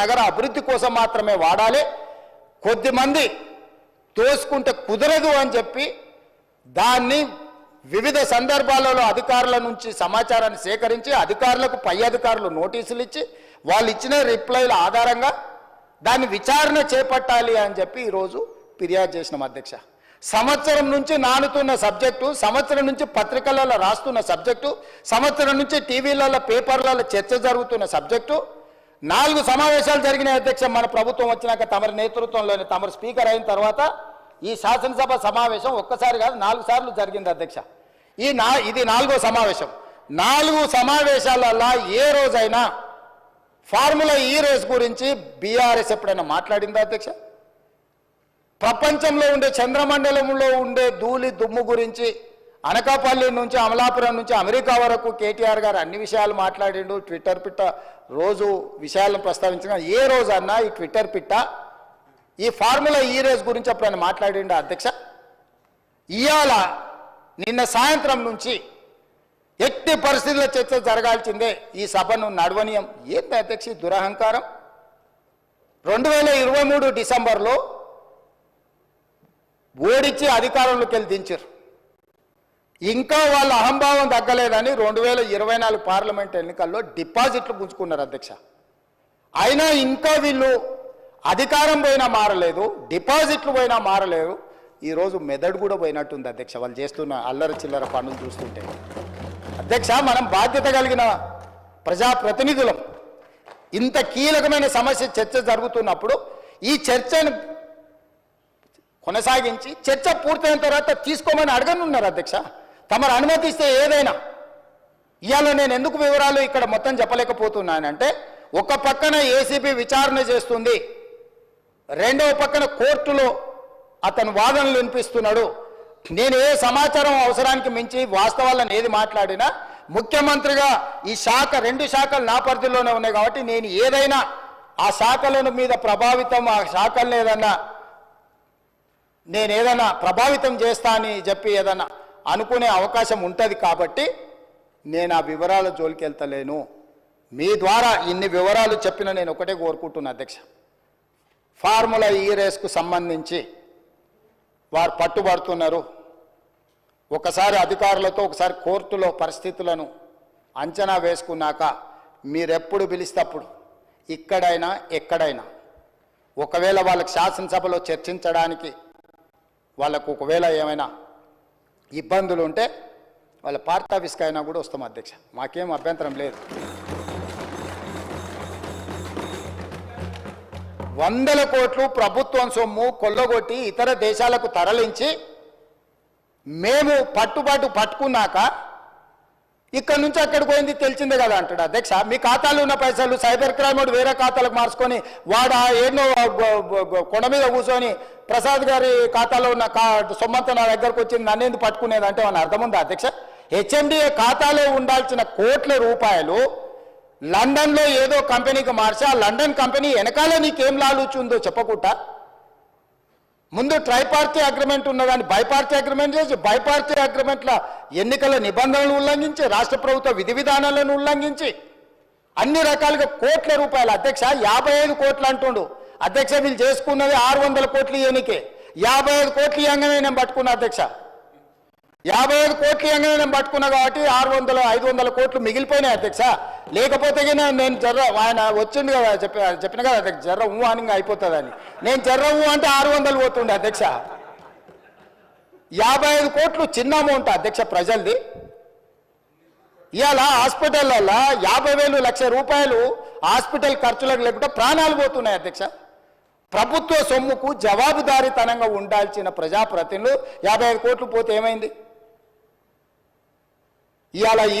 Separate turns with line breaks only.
నగర అభివృద్ధి కోసం మాత్రమే వాడాలి, కొద్దిమంది తోసుకుంటే కుదరదు అని చెప్పి దాన్ని వివిధ సందర్భాలలో అధికారుల నుంచి సమాచారాన్ని సేకరించి అధికారులకు పై అధికారులు నోటీసులు ఇచ్చి వాళ్ళు ఇచ్చిన రిప్లైల ఆధారంగా దాన్ని విచారణ చేపట్టాలి అని చెప్పి ఈరోజు ఫిర్యాదు చేసినాం అధ్యక్ష. సంవత్సరం నుంచి నానుతున్న సబ్జెక్టు, సంవత్సరం నుంచి పత్రికలలో రాస్తున్న సబ్జెక్టు, సంవత్సరం నుంచి టీవీలలో పేపర్లలో చర్చ జరుగుతున్న సబ్జెక్టు 4 సమావేశాలు జరిగినాయి అధ్యక్ష. మన ప్రభుత్వం వచ్చినాక తమరి నేతృత్వంలోని తమరు స్పీకర్ అయిన తర్వాత ఈ శాసనసభ సమావేశం ఒక్కసారి కాదు 4 సార్లు జరిగింది అధ్యక్ష. ఇది 4వ సమావేశం. 4 సమావేశాలలో ఏ రోజైనా ఫార్ములా ఈ రేస్ గురించి బీఆర్ఎస్ ఎప్పుడైనా మాట్లాడిందా అధ్యక్ష? ప్రపంచంలో ఉండే చంద్రమండలంలో ఉండే ధూళి దుమ్ము గురించి అనకాపల్లి నుంచి అమలాపురం నుంచి అమెరికా వరకు కేటీఆర్ గారు అన్ని విషయాలు మాట్లాడిండు. ట్విట్టర్ పిట్ట రోజు విషయాలను ప్రస్తావించిన ఏ రోజన్నా ఈ ట్విట్టర్ పిట్ట ఈ ఫార్ములా ఈ రేస్ గురించి ఎప్పుడైనా మాట్లాడిండు అధ్యక్ష? ఇవాళ నిన్న సాయంత్రం నుంచి ఎట్టి పరిస్థితుల్లో చర్చ జరగాల్సిందే, ఈ సభను నడవనీయం. ఏంటి అధ్యక్ష దురహంకారం? 2023 డిసెంబర్లో ఓడించి అధికారంలోకి వెళ్ళి దించారు. ఇంకా వాళ్ళ అహంభావం తగ్గలేదని 2024 పార్లమెంట్ ఎన్నికల్లో డిపాజిట్లు పుంజుకున్నారు అధ్యక్ష. అయినా ఇంకా వీళ్ళు అధికారం పోయినా మారలేదు, డిపాజిట్లు పోయినా మారలేదు. ఈరోజు మెదడు కూడా పోయినట్టుంది అధ్యక్ష వాళ్ళు చేస్తున్న అల్లరి చిల్లర పనులు చూస్తుంటే. అధ్యక్ష, మనం బాధ్యత కలిగిన ప్రజాప్రతినిధులం. ఇంత కీలకమైన సమస్య చర్చ జరుగుతున్నప్పుడు ఈ చర్చను కొనసాగించి చర్చ పూర్తయిన తర్వాత తీసుకోమని అడగనున్నారు అధ్యక్ష. తమరు అనుమతిస్తే ఏదైనా. ఇవాళ నేను ఎందుకు వివరాలు ఇక్కడ మొత్తం చెప్పలేకపోతున్నానంటే, ఒక పక్కన ఏసీబీ విచారణ చేస్తుంది, రెండవ పక్కన కోర్టులో అతను వాదనలు వినిపిస్తున్నాడు. నేను ఏ సమాచారం అవసరానికి మించి వాస్తవాలను ఏది మాట్లాడినా ముఖ్యమంత్రిగా ఈ శాఖ 2 శాఖలు నా పరిధిలోనే ఉన్నాయి కాబట్టి నేను ఏదైనా ఆ శాఖల మీద ప్రభావితం, ఆ శాఖలను ఏదైనా ప్రభావితం చేస్తా అని చెప్పి ఏదన్నా అనుకునే అవకాశం ఉంటుంది కాబట్టి నేను ఆ వివరాల జోలికి వెళ్తలేను. మీ ద్వారా ఇన్ని వివరాలు చెప్పిన నేను ఒకటే కోరుకుంటున్నా అధ్యక్ష, ఫార్ములా ఈ రేస్కు సంబంధించి వారు పట్టుబడుతున్నారు. ఒకసారి అధికారులతో ఒకసారి కోర్టులో పరిస్థితులను అంచనా వేసుకున్నాక మీరెప్పుడు పిలిస్తప్పుడు ఇక్కడైనా ఎక్కడైనా ఒకవేళ వాళ్ళకి శాసనసభలో చర్చించడానికి వాళ్ళకు ఒకవేళ ఏమైనా ఇబ్బందులు ఉంటే వాళ్ళ పార్టీ ఆఫీస్కి అయినా కూడా వస్తాం అధ్యక్ష, మాకేం అభ్యంతరం లేదు. 100 కోట్లు ప్రభుత్వం సొమ్ము కొల్లగొట్టి ఇతర దేశాలకు తరలించి మేము పట్టుకున్నాక ఇక్కడ నుంచి అక్కడికి పోయింది తెలిసిందే కదా అంటాడు అధ్యక్ష. మీ ఖాతాలో ఉన్న పైసలు సైబర్ క్రైమ్ వేరే ఖాతాలకు మార్చుకొని వాడు ఎన్నో కొండ మీద కూర్చొని ప్రసాద్ గారి ఖాతాలో ఉన్న సొమ్మంతా నా దగ్గరకు వచ్చింది, నన్నేందుకు పట్టుకునేది అంటే మన అర్థం ఉందా అధ్యక్ష? హెచ్ఎండిఏ ఖాతాలో ఉండాల్సిన కోట్ల రూపాయలు లండన్లో ఏదో కంపెనీకి మార్చి ఆ లండన్ కంపెనీ వెనకాల నీకేం లాలుచుందో చెప్పకుండా ముందు ట్రైపార్టీ అగ్రిమెంట్ ఉన్నదాన్ని బైపార్టీ అగ్రిమెంట్ చేసి బైపార్టీ అగ్రిమెంట్ల ఎన్నికల నిబంధనలు ఉల్లంఘించి రాష్ట్ర ప్రభుత్వ విధి విధానాలను ఉల్లంఘించి అన్ని రకాలుగా కోట్ల రూపాయలు అధ్యక్ష 55 కోట్లు అంటుండు అధ్యక్ష. వీళ్ళు చేసుకున్నది 600 కోట్లు ఎన్నికే, 55 కోట్లు ఇవ్వగానే నేను పట్టుకున్నా అధ్యక్ష. 55 కోట్లు ఇవ్వగానే నేను పట్టుకున్నా కాబట్టి 500 కోట్లు మిగిలిపోయినాయి అధ్యక్ష. లేకపోతే నేను ఆయన వచ్చిండు కదా చెప్పిన కదా అధ్యక్ష, ఊ అని అయిపోతుందని. నేను ఊ అంటే 600 పోతుండే అధ్యక్ష. 55 కోట్లు చిన్న అమౌంట్ అధ్యక్ష ప్రజలది. ఇవాళ హాస్పిటల్లో 50,000 లక్ష రూపాయలు హాస్పిటల్ ఖర్చులకు లేకుండా ప్రాణాలు పోతున్నాయి అధ్యక్ష. ప్రభుత్వ సొమ్ముకు జవాబుదారీతనంగా ఉండాల్సిన ప్రజాప్రతినిధులు 55 కోట్లు పోతే ఏమైంది? ఇవాళ ఈ